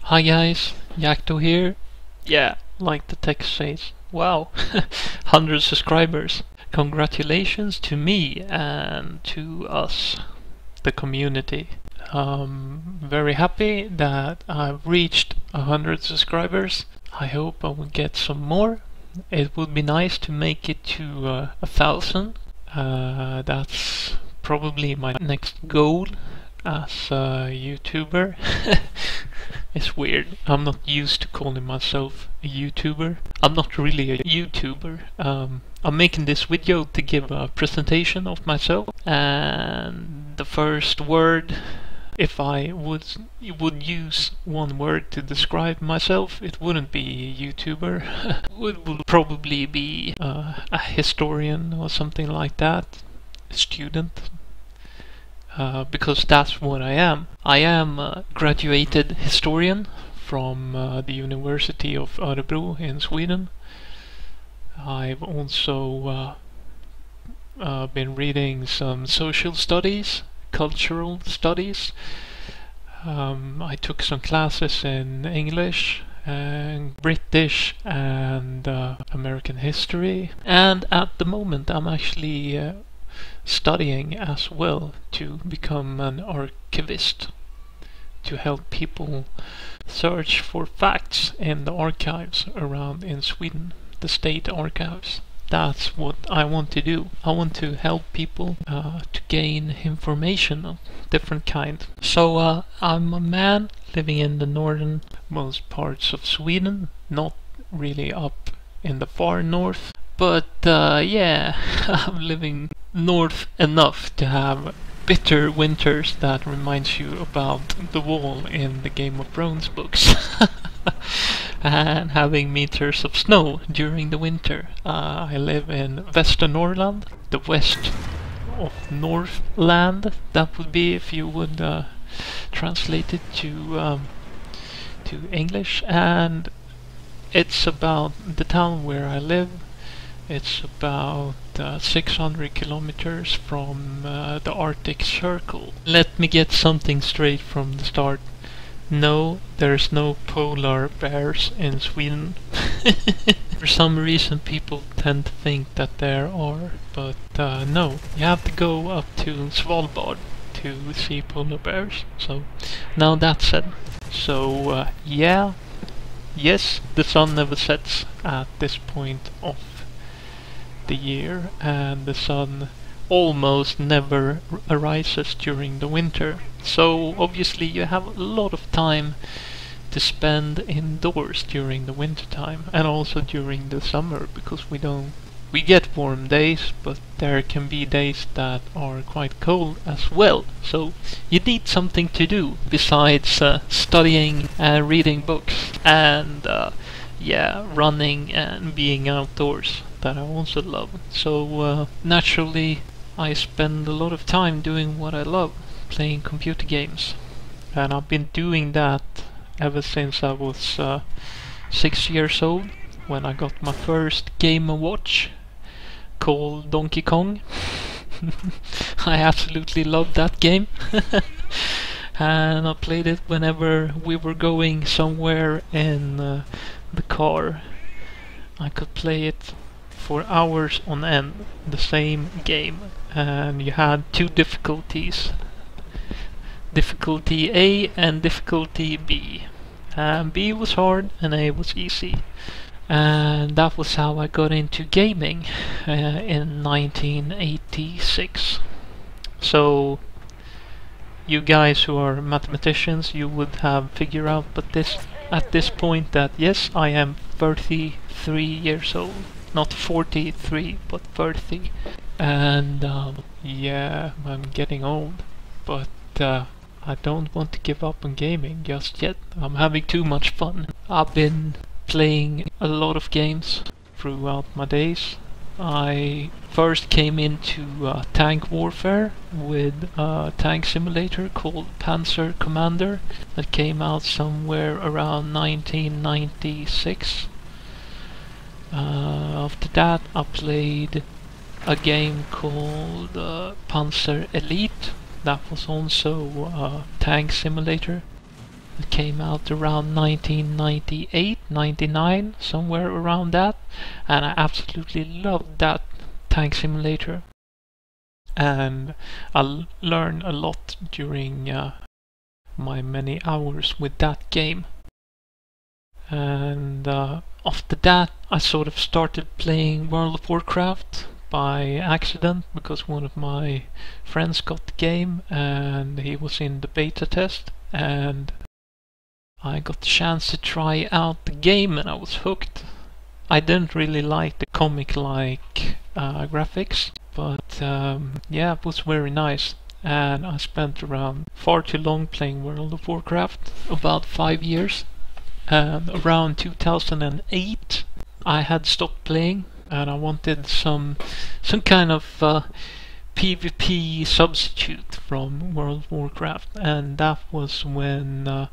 Hi guys, Yakto here. Yeah, like the text says. Wow, 100 subscribers. Congratulations to me and to us, the community. Very happy that I've reached 100 subscribers. I hope I will get some more. It would be nice to make it to 1,000. That's probably my next goal as a YouTuber. It's weird. I'm not used to calling myself a YouTuber. I'm not really a YouTuber. I'm making this video to give a presentation of myself, and the first word, if I would use one word to describe myself, it wouldn't be YouTuber. It would probably be a historian or something like that, a student. Because that's what I am. I am a graduated historian from the University of Örebro in Sweden. I've also been reading some social studies, cultural studies. I took some classes in English and British and American history, and at the moment I'm actually studying as well to become an archivist, to help people search for facts in the archives around in Sweden, the state archives. That's what I want to do. I want to help people to gain information of different kind. So I'm a man living in the northernmost parts of Sweden, not really up in the far north. But yeah, I'm living north enough to have bitter winters that reminds you about the wall in the Game of Thrones books. And having meters of snow during the winter. I live in Västernorrland, the west of Northland. That would be if you would translate it to English. And it's about the town where I live. It's about 600 kilometers from the Arctic Circle. Let me get something straight from the start. No, there's no polar bears in Sweden. For some reason people tend to think that there are, but no. You have to go up to Svalbard to see polar bears. So, now that's said. So, yeah. Yes, the sun never sets at this point of the year, and the sun almost never arises during the winter. So obviously you have a lot of time to spend indoors during the winter time, and also during the summer, because we get warm days, but there can be days that are quite cold as well. So you need something to do besides studying and reading books and yeah, running and being outdoors, that I also love. So naturally I spend a lot of time doing what I love, playing computer games. And I've been doing that ever since I was 6 years old, when I got my first Game & Watch called Donkey Kong. I absolutely loved that game. And I played it whenever we were going somewhere in the car. I could play it for hours on end, the same game, and you had two difficulties, difficulty A and difficulty B. And B was hard and A was easy. And that was how I got into gaming in 1986. So you guys who are mathematicians, you would have figured out at this point that yes, I am 33 years old. Not 43, but 30. And yeah, I'm getting old. But I don't want to give up on gaming just yet. I'm having too much fun. I've been playing a lot of games throughout my days. I first came into tank warfare with a tank simulator called Panzer Commander that came out somewhere around 1996. After that I played a game called Panzer Elite. That was also a tank simulator. It came out around 1998, 99, somewhere around that, and I absolutely loved that tank simulator. And I learned a lot during my many hours with that game. And after that I sort of started playing World of Warcraft by accident, because one of my friends got the game and he was in the beta test, and I got the chance to try out the game and I was hooked. I didn't really like the comic-like graphics, but yeah, it was very nice. And I spent around far too long playing World of Warcraft, about 5 years. And around 2008 I had stopped playing and I wanted some kind of PvP substitute from World of Warcraft, and that was when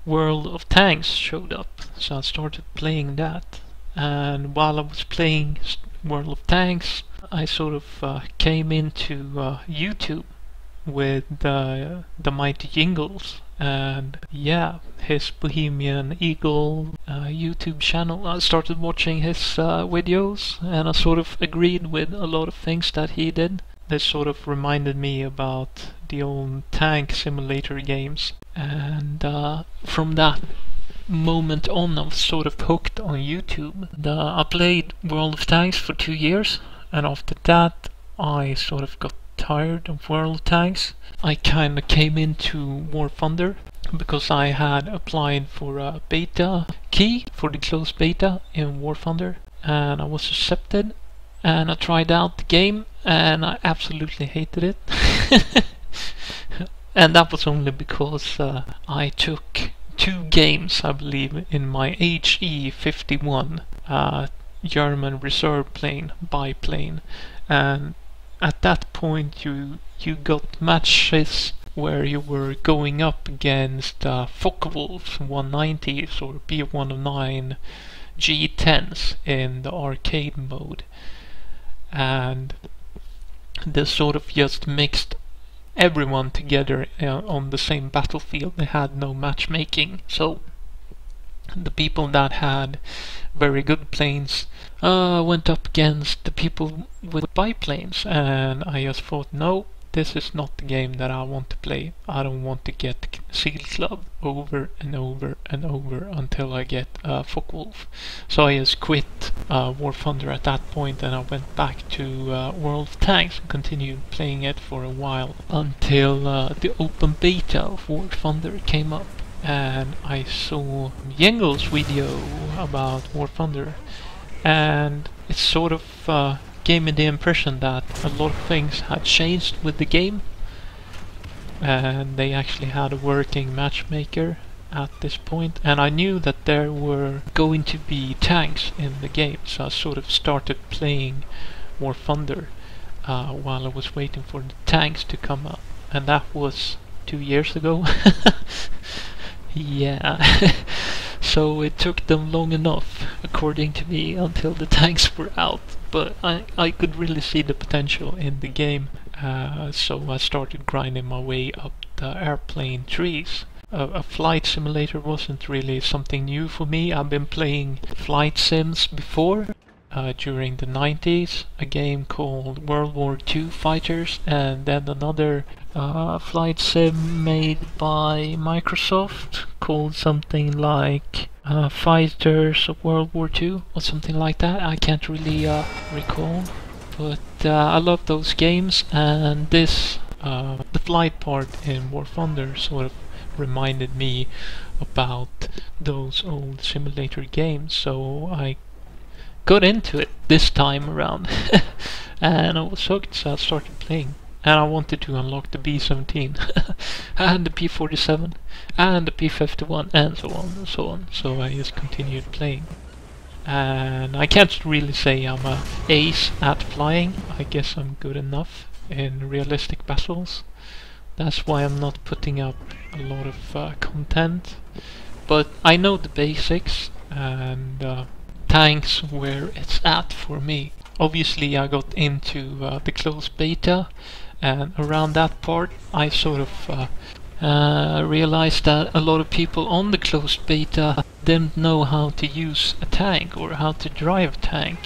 World of Tanks showed up, so I started playing that. And while I was playing World of Tanks, I sort of came into YouTube with the Mighty Jingles, and yeah, his Bohemian Eagle YouTube channel. I started watching his videos and I sort of agreed with a lot of things that he did. This sort of reminded me about the old tank simulator games, and from that moment on I was sort of hooked on YouTube. I played World of Tanks for 2 years, and after that I sort of got tired of World of Tanks. I kinda came into War Thunder because I had applied for a beta key for the closed beta in War Thunder, and I was accepted, and I tried out the game and I absolutely hated it. And that was only because I took 2 games, I believe, in my HE51 German reserve plane, biplane, and at that point you got matches where you were going up against Focke-Wulfs 190s or B109 G10s in the arcade mode, and this sort of just mixed everyone together on the same battlefield. They had no matchmaking, so the people that had very good planes went up against the people with biplanes, and I just thought, no, this is not the game that I want to play. I don't want to get Seal Club over and over and over until I get Focke-Wulf. So I just quit War Thunder at that point, and I went back to World of Tanks and continued playing it for a while until the open beta of War Thunder came up. And I saw Yengel's video about War Thunder, and it sort of gave me the impression that a lot of things had changed with the game, and they actually had a working matchmaker at this point, and I knew that there were going to be tanks in the game, so I sort of started playing War Thunder while I was waiting for the tanks to come up, and that was 2 years ago. Yeah, so it took them long enough, according to me, until the tanks were out. But I could really see the potential in the game, so I started grinding my way up the airplane trees. A flight simulator wasn't really something new for me. I've been playing flight sims before. During the 90s, a game called World War II Fighters, and then another flight sim made by Microsoft called something like Fighters of World War II or something like that. I can't really recall, but I love those games, and this the flight part in War Thunder sort of reminded me about those old simulator games, so I got into it this time around. And I was hooked, so I started playing, and I wanted to unlock the B-17 and the P-47 and the P-51 and so on and so on, so I just continued playing. And I can't really say I'm a ace at flying. I guess I'm good enough in realistic battles. That's why I'm not putting up a lot of content, but I know the basics, and tanks where it's at for me. Obviously I got into the closed beta, and around that part I sort of realized that a lot of people on the closed beta didn't know how to use a tank or how to drive a tank.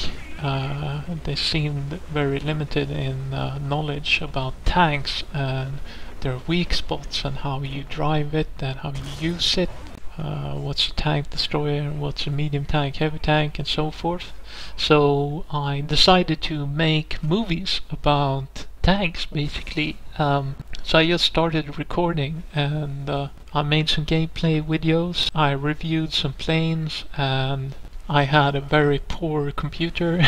They seemed very limited in knowledge about tanks and their weak spots and how you drive it and how you use it. What's a tank destroyer, what's a medium tank, heavy tank, and so forth. So I decided to make movies about tanks, basically. So I just started recording, and I made some gameplay videos. I reviewed some planes, and I had a very poor computer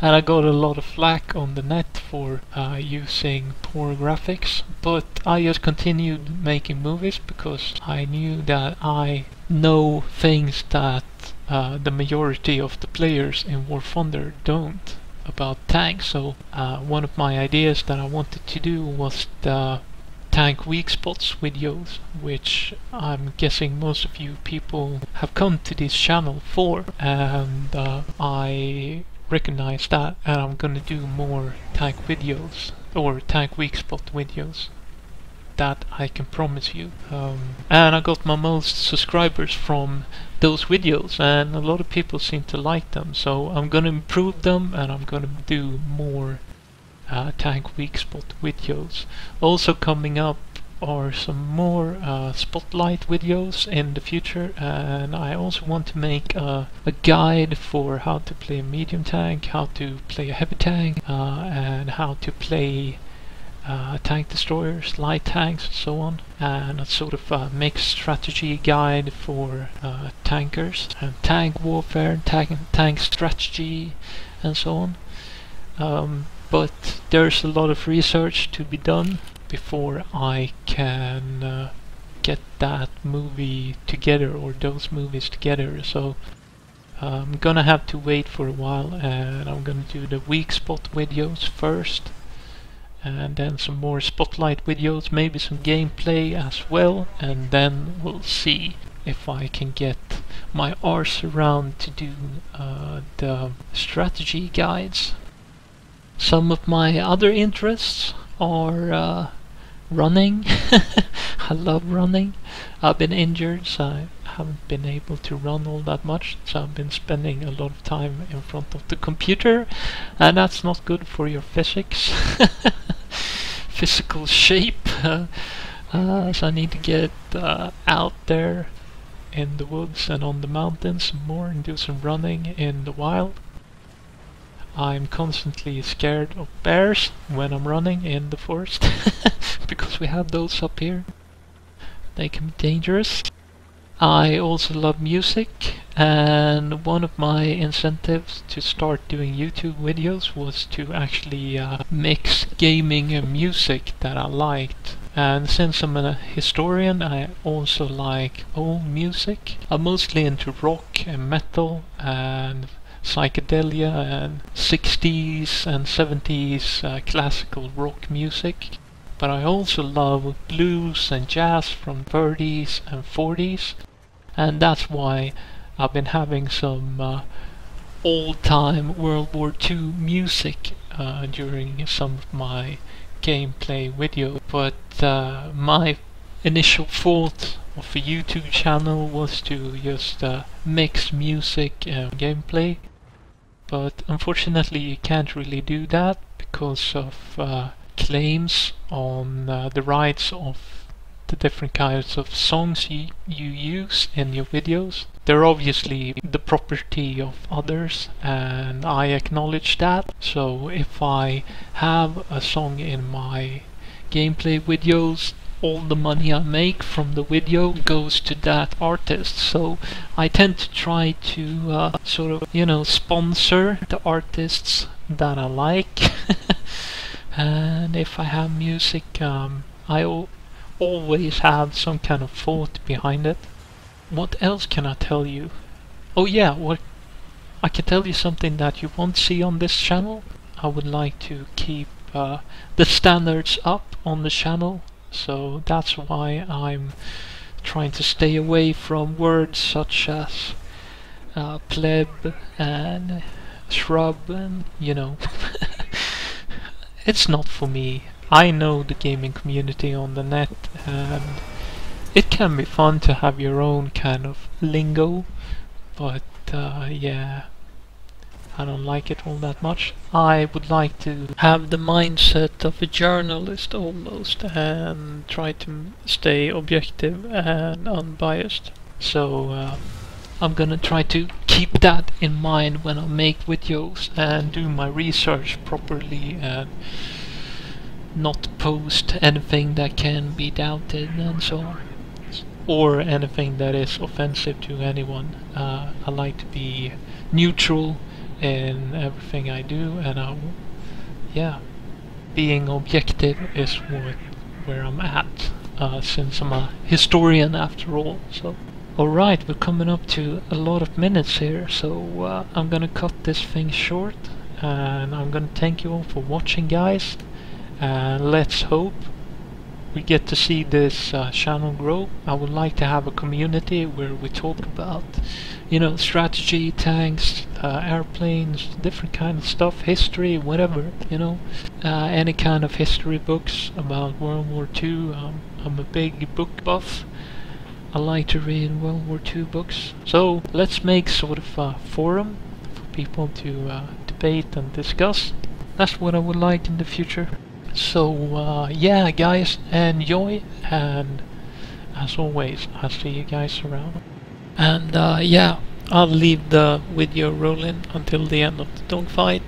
and I got a lot of flack on the net for using poor graphics, but I just continued making movies because I knew that I know things that the majority of the players in War Thunder don't about tanks. So one of my ideas that I wanted to do was the tank weak spots videos, which I'm guessing most of you people have come to this channel for, and I recognize that, and I'm gonna do more tank videos or tank weak spot videos. That I can promise you. And I got my most subscribers from those videos, and a lot of people seem to like them, so I'm gonna improve them and I'm gonna do more tank weak spot videos. Also coming up are some more spotlight videos in the future, and I also want to make a guide for how to play a medium tank, how to play a heavy tank, and how to play tank destroyers, light tanks, and so on, and a sort of mixed strategy guide for tankers, and tank warfare, tank strategy, and so on. But there's a lot of research to be done before I can get that movie together, or those movies together, so I'm gonna have to wait for a while, and I'm gonna do the weak spot videos first, and then some more spotlight videos, maybe some gameplay as well, and then we'll see if I can get my arse around to do the strategy guides. Some of my other interests are running. I love running. I've been injured, so I haven't been able to run all that much, so I've been spending a lot of time in front of the computer, and that's not good for your physics. Physical shape. So I need to get out there in the woods and on the mountains more and do some running in the wild. I'm constantly scared of bears when I'm running in the forest because we have those up here. They can be dangerous. I also love music, and one of my incentives to start doing YouTube videos was to actually mix gaming and music that I liked. And since I'm a historian, I also like old music. I'm mostly into rock and metal and psychedelia and 60s and 70s classical rock music, but I also love blues and jazz from 30s and 40s, and that's why I've been having some old-time World War II music during some of my gameplay videos. But my initial thought of a YouTube channel was to just mix music and gameplay, but unfortunately you can't really do that because of claims on the rights of the different kinds of songs you use in your videos. They're obviously the property of others, and I acknowledge that. So if I have a song in my gameplay videos, all the money I make from the video goes to that artist. So I tend to try to sort of, you know, sponsor the artists that I like. And if I have music, I always have some kind of thought behind it. What else can I tell you? Oh yeah, I can tell you something that you won't see on this channel. I would like to keep the standards up on the channel, so that's why I'm trying to stay away from words such as pleb and shrub, and you know. It's not for me. I know the gaming community on the net, and it can be fun to have your own kind of lingo, but yeah, I don't like it all that much. I would like to have the mindset of a journalist almost, and try to stay objective and unbiased. So I'm gonna try to keep that in mind when I make videos and do my research properly, and not post anything that can be doubted and so on, or anything that is offensive to anyone. I like to be neutral in everything I do, and yeah, being objective is where I'm at, since I'm a historian after all. So, alright, we're coming up to a lot of minutes here, so I'm gonna cut this thing short, and I'm gonna thank you all for watching, guys, and let's hope we get to see this channel grow. I would like to have a community where we talk about, you know, strategy, tanks, airplanes, different kind of stuff, history, whatever, you know, any kind of history books about World War II. I'm a big book buff. I like to read World War II books. So let's make sort of a forum for people to debate and discuss. That's what I would like in the future. So yeah, guys, enjoy, and as always, I'll see you guys around. And yeah, I'll leave the video rolling until the end of the dogfight,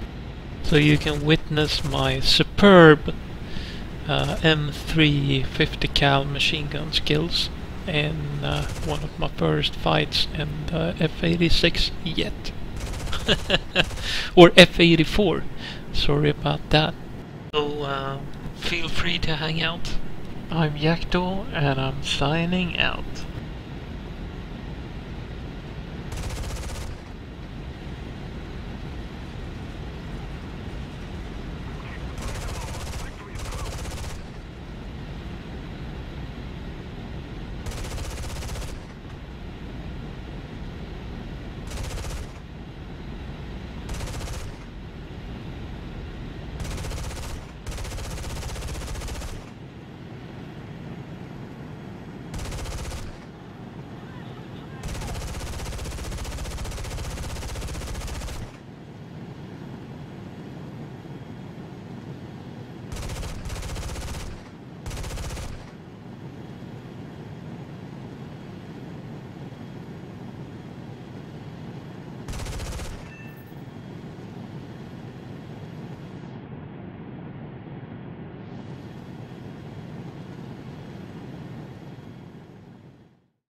so you can witness my superb M3 50 cal machine gun skills in one of my first fights in the F86 yet. Or F84, sorry about that. So feel free to hang out. I'm Yakto, and I'm signing out.